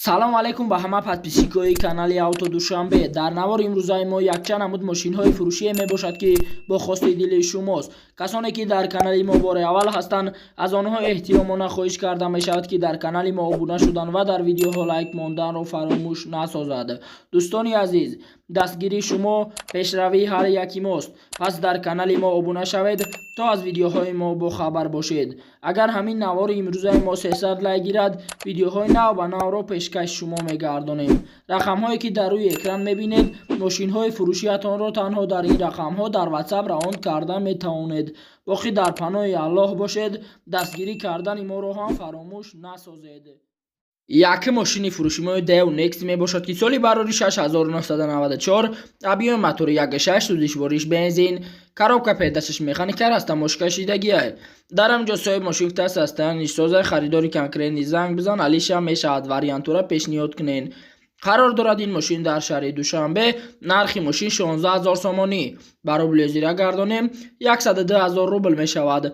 салом алайкум ба ҳама подписчикои канали Автодушанбе. Дар навори имрӯзаи мо якчанд намуд мошинҳои фурӯшие мебошад ки бо хости дили шумост. Касоне ки дар канали мо бори аввал ҳастанд, аз онҳо эҳтиромона хоҳиш карда мешавад ки дар канали мо обуна шудан ва дар видеоҳо лайк монданро фаромӯш насозад. дӯстони азиз, дастгирии шумо пешравии ҳар яки мост. пас дар канали мо обуна шавед то аз видеоҳои мо бохабар бошед. агар ҳамин навори имрӯзаи мо 300 лайк гирад, видеоҳои нав ба навро пешкаш шумо мегардонем. рақамҳое ки дар рӯи экран мебинед, мошинҳои фурӯшиятонро танҳо дар ин рақамҳо дар WhatsApp раён карда метавонед. боқӣ дар паноҳи Аллоҳ бошед, дастгирӣ кардани моро ҳам фаромӯш насозед. як мошини фурӯшимои Deo Next мебошад ки соли барори 6994, объеми мотори 1.6 сӯзишвориш бензин, коробка передачаш механика растамошкашидагия. дар ҳамҷо соҳиб мошин гуфтааст ҳастанд нишсоза харидори конкретни занг бизан алиша мешавад вариантура пешниҳод кунен. қарор дорад ин мошин дар шаҳри Душанбе. нархи мошин 16000 сомонӣ. ба рубли зира гардонем 102000 рубл мешавад.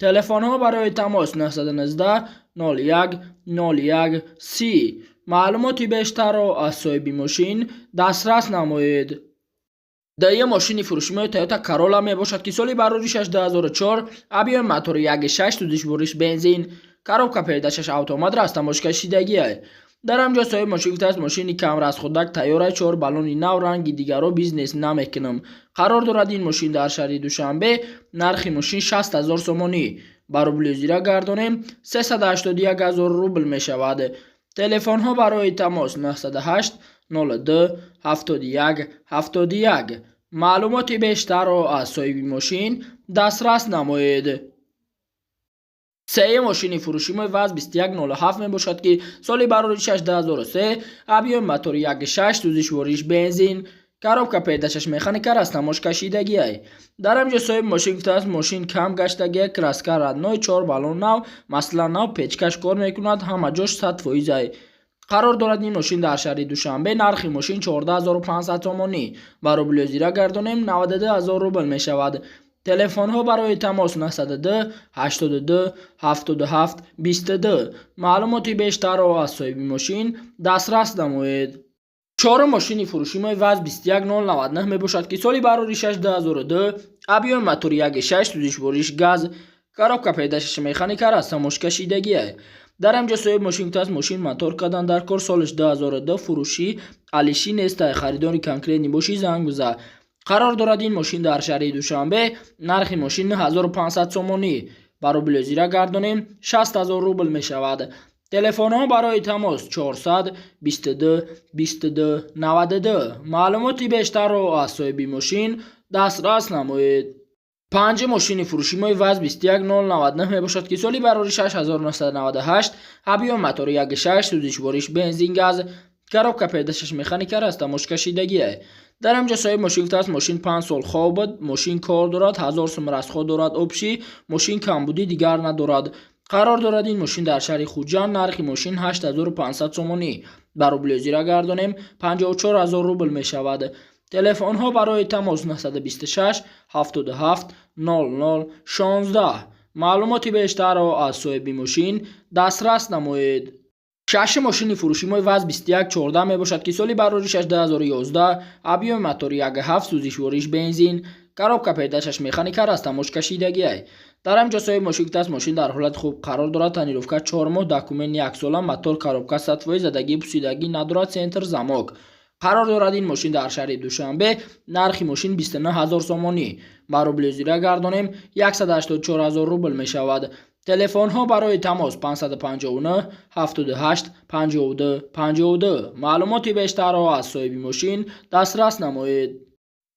телефонҳо барои тамос 919 01 01 30. маълумоти бештарро аз соҳиби мошин дастрас намоед. дае мошини фурӯшимои Toyota Corolla мебошад ки соли барори 2004, объеми мотори 1.6 сӯзишвориш бензин, коробка передачаш автомат растамошкашидагия. дар ҳамҷо соҳиб мошин гуфтааст мошини камрасходак тайёра 4 баллони нав ранги дигаро бизнес намекунам. қарор дорад ин мошин дар шаҳри Душанбе. нархи мошин 60000 сомонӣ. ба рубли зира гардонем 381000 рубл мешавад. телефонҳо барои тамос 908 02 71 71. маълумоти бештарро аз соҳиби мошин дастрас намоед. сея мошини фурӯшимои ВАЗ 2107 мебошад ки соли барори 2003, объеми мотори 1.6 сӯзишвориш бензин, коробка передачаш механика растамошкашидагия. дар ҳамҷо соҳиб мошин гуфтааст мошин кам гаштагия, краска радной 4 баллон нав, маслан нав печкаш кор мекунад, ҳама ҷош 100%. қарор дорад ин мошин дар шаҳри Душанбе. нархи мошин 14500 сомонӣ. ба рубли зира гардонем 92000 рубл мешавад. телефонҳо барои тамос 902 82 77 22. маълумоти бештарро аз соҳиби мошин дастрас намоед. чорум мошини фурӯшимои ВАЗ 21099 мебошад ки соли барори 2002, объеми мотори 1.6 сӯзишвориш газ, коробка передачаш механика растамошкашидагия. дар ҳамҷо соҳиб мошин гуфтааст мошин мотор кардан дар кор солиш 2002 фурӯшӣ алиши нестай харидори конкретни боши занг биза. қарор дорад ин мошин дар шаҳри Душанбе. нархи мошин 1500 сомонӣ. ба рубли зира гардонем 60000 рубл мешавад. телефонҳо барои тамос 400 22 22 92. маълумоти бештарро аз соҳиби мошин дастрас намоед. панҷ мошини фурӯшимои ВАЗ 21099 мебошад ки соли барори 6998, объеми мотори 1.6 сӯзишвориш бензин газ, коробка передачаш механика растамошкашидагия. дар ҳамҷо соҳиб мошин гуфтааст мошин 5 сол хоб буд, мошин кор дорад, 1000 сум расход дорад, обшӣ, мошин камбудӣ дигар надорад. қарор дорад ин мошин дар шаҳри Хуҷанд. нархи мошин 8500 сомонӣ. ба рубли зира гардонем 54000 рубл мешавад. телефонҳо барои тамос 926 77 00 16. маълумоти бештарро аз соҳиби мошин дастрас намоед. шашум мошини фурӯшимои ВАЗ 2114 мебошад ки соли барори 2011, объеми мотори 1.7 сӯзишвориш бензин, коробка передачаш механика растамошкашидагия. дар ҳамҷо соҳиб мошин гуфтааст мошин дар ҳолати хуб қарор дорад, танировка 4 моҳ, документ 1 сола, мотор коробка 100%, задагӣ пусидагӣ надорад, центр замок. қарор дорад ин мошин дар шаҳри Душанбе. нархи мошин 29000 сомонӣ. ба рубли зира гардонем 184000 рубл мешавад. телефонҳо барои тамос 559 78 52 52. маълумоти бештарро аз соҳиби мошин дастрас намоед.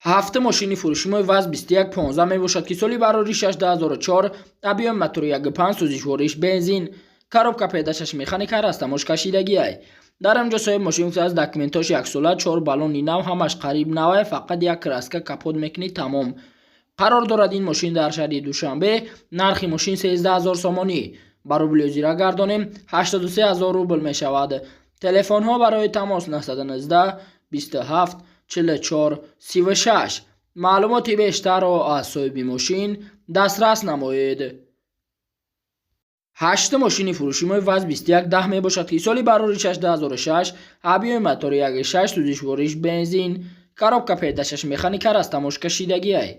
ҳафт мошини фурӯшимои ВАЗ 2115 мебошад ки соли барори 2004, объеми мотори 1.5 сӯзишвориш бензин, коробка передачаш механика растамошкашидагия. дар ҳамҷо соҳиб мошин гуфтааст документош 1 сола, 4 баллони нав, ҳамаш қариб навай, фақат як краска капот мекунӣ тамом. қарор дорад ин мошин дар шаҳри Душанбе. нархи мошин 13000 сомонӣ. ба рубли зира гардонем 83000 рубл мешавад. телефонҳо барои тамос 919 27 44 36. маълумоти бештарро аз соҳиби мошин дастрас намоед. 8 ماشین فروشی ما وزن 21 10 می باشد که سال برای 2006 آبیای موتور 1.6 سوزش وریش بنزین коробка پیداشش مکانیکال است تماش کشیدگی است.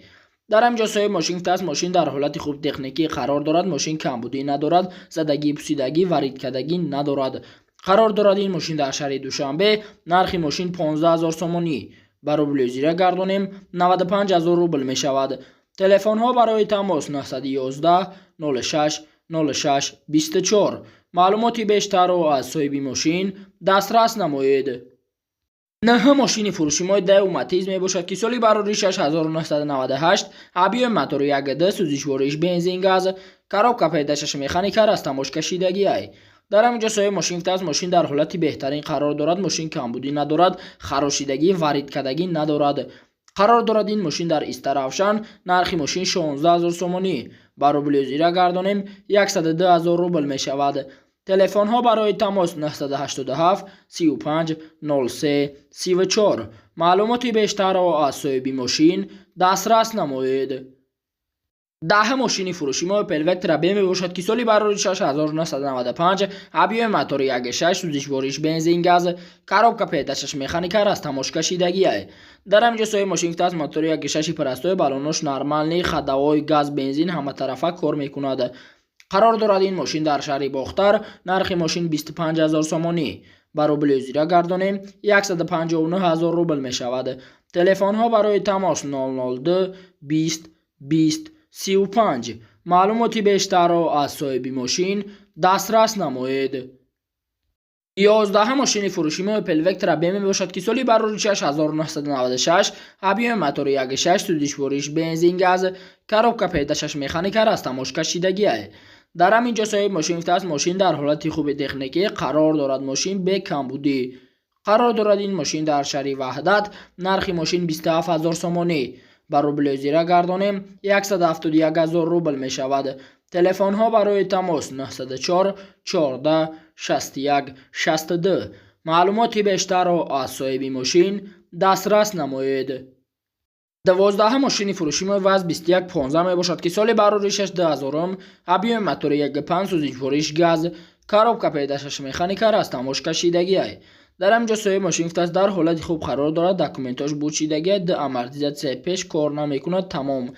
در اینجا صاحب ماشین است ماشین در حالت خوب تکنیکی قرار دارد ماشین کمبودی ندارد زدگی پوسیدگی وارد کردگی ندارد قرار دارد این ماشین در شهر دوشنبه نرخ ماشین 15000 سومانی برای بلوزیرا گردانیم 95000 روبل می شود تلفن ها برای تماس 911 06 06 24 معلوماتی بیشتر رو از صاحب ماشین دسترس نمایید. نه ماشین فروشی ما ده اوماتیز می باشد که سالی برای 6998 آبیای موتور 1.2 سوزش وریش بنزین گاز коробка پیداشش مکانیکال است تماش کشیدگی است. در اینجا صاحب ماشین است ماشین در حالت بهترین قرار دارد ماشین کمبودی ندارد خراشیدگی وارد کردگی ندارد قرار دارد این ماشین در استرافشان نرخ ماشین 16000 سومانی برای بلوزیرا گردانیم 102000 روبل می شود تلفن ها برای تماس 987 35 03 34 معلوماتی بیشتر از صاحب ماشین دسترس نمایید. 10 ماشین فروشی ما اپل وکترا بی می باشد که سالی برای 6995 آبیای موتور 1.6 سوزش وریش بنزین گاز коробка پیداشش مکانیکال است تماش کشیدگی است. در اینجا صاحب ماشین است موتور 1.6 پرستوی بالونش نرمال نی خداوای گاز بنزین همه طرفه کار میکند قرار دارد این ماشین در شهر باختر نرخ ماشین 25000 سومانی برای بلوزیرا گردانیم 159000 روبل می شود تلفن ها برای تماس 002 20 20 35 معلوماتی بیشتر از صاحب ماشین دسترس نمایید. 11 ماشین فروشی ما اپل وکترا بی می باشد که سالی برای 6996 آبیای موتور 1.6 سوزش وریش بنزین گاز коробка پیداشش مکانیکال است تماش کشیدگی است. در همینجا صاحب ماشین است ماشین در حالت خوب تکنیکی قرار دارد ماشین به کمبودی قرار دارد این ماشین در شهر وحدت نرخ ماشین 27000 سومانی برای بلوزیرا گردانیم 171000 روبل می شود تلفن ها برای تماس 904 14 61 62 معلوماتی بیشتر از صاحب ماشین دسترس نمایید. 12 ماشین فروشی ما وزن 21 15 می باشد که سال برای 6000 آبیای موتور 1.5 سوزش وریش گاز коробка پیداشش مکانیکال است تماش کشیدگی است. در اینجا صاحب ماشین است در حالت خوب قرار دارد دکومنتاش بوچیدگی د امارتیزاسیون پیش کار نمیکند تمام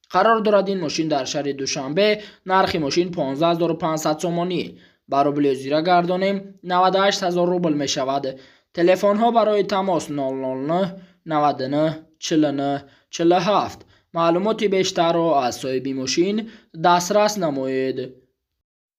قرار دارد این ماشین در شهر دوشنبه نرخ ماشین 15500 سومانی برای بلوزیرا گردانیم 98000 روبل می شود تلفن ها برای تماس 009 99 49 47 معلوماتی بیشتر از صاحب ماشین دسترس نمایید.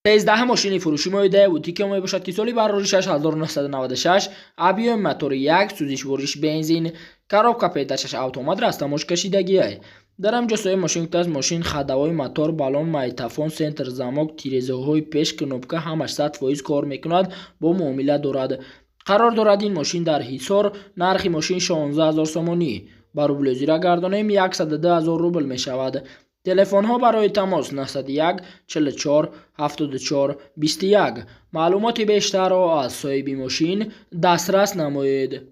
13 ماشین فروشی ما ده بوتیک ما باشد که سالی برای 6996 آبیای موتور 1 سوزش وریش بنزین коробка پیداشش اتومات است تماش کشیدگی است. در اینجا صاحب ماشین است ماشین خداوای موتور بالون مایتافون سنتر زامک تیرزه های پیش کنوبکا همش 100% کار میکند با معامله دارد قرار دارد این ماشین در حصار نرخ ماشین 16000 سومانی برای بلوزیرا گردانیم 102000 روبل می شود تلفن ها برای تماس 901 44 74 21 معلوماتی بیشتر از صاحب ماشین دسترس نمایید.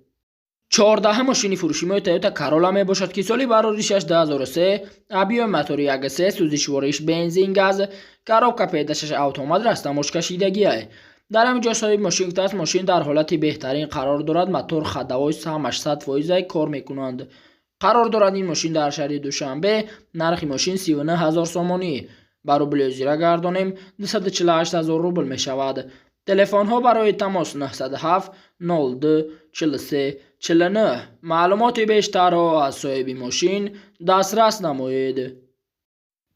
14 ماشین فروشی ما تویوتا کارولا می باشد که سالی برای 2003 آبیای موتور 1.3 سوزش وریش بنزین گاز коробка پیداشش اتومات است تماش کشیدگی است. در همینجا صاحب ماشین است ماشین در حالت بهترین قرار دارد موتور خداوای 800% کار میکنند قرار دارد این ماشین در شهر دوشنبه نرخ ماشین 39000 سومانی برای بلوزیرا گردانیم 248000 روبل می شود تلفن ها برای تماس 907 02 43 49 معلوماتی بیشتر از صاحب ماشین دسترس نمایید.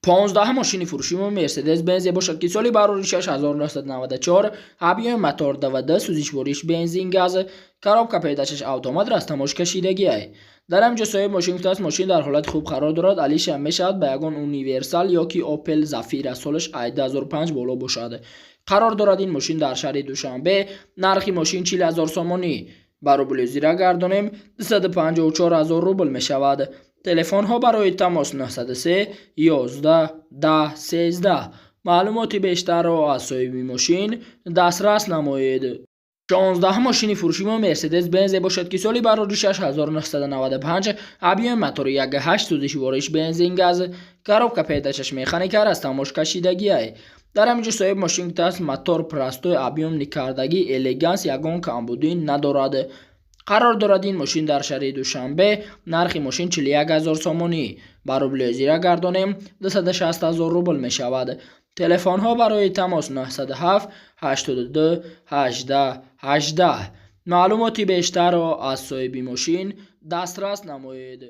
15 ماشین فروشی ما مرسدس بنز باشد که سالی برای 6994 آبیای موتور 12 سوزش وریش بنزین گاز коробка پیداشش اتومات است تماش کشیدگی است. در اینجا صاحب ماشین است ماشین در حالت خوب قرار دارد علیش هم میشود به یگان اونیورسال یا کی اوپل زفیر سالش 2005 بالا باشد قرار دارد این ماشین در شهر دوشنبه نرخ ماشین 40000 سومانی برای بلوزیرا گردانیم 254000 روبل می شود تلفن ها برای تماس 903 11 10 13 معلوماتی بیشتر از صاحب ماشین دسترس نمایید. 16 ماشین فروشی ما مرسدس بنز باشد که سالی برای 6995 آبیای موتور 1.8 سوزش وریش بنزین گاز коробка پیداشش مکانیکال است تماش کشیدگی است. дар ҳамин ҷо соҳиби мошин гуфтааст мотор простой объёмни кардагӣ элеганс ягон камбудӣ надорад. қарор дорад ин мошин дар шаҳри Душанбе нархи мошин 41 000 сомонӣ ба рублиҳои зира гардонем 260 000 рубл мешавад. телефонҳо барои тамос 907 82 18 18. маълумоти бештарро аз соҳиби мошин дастрас намоед.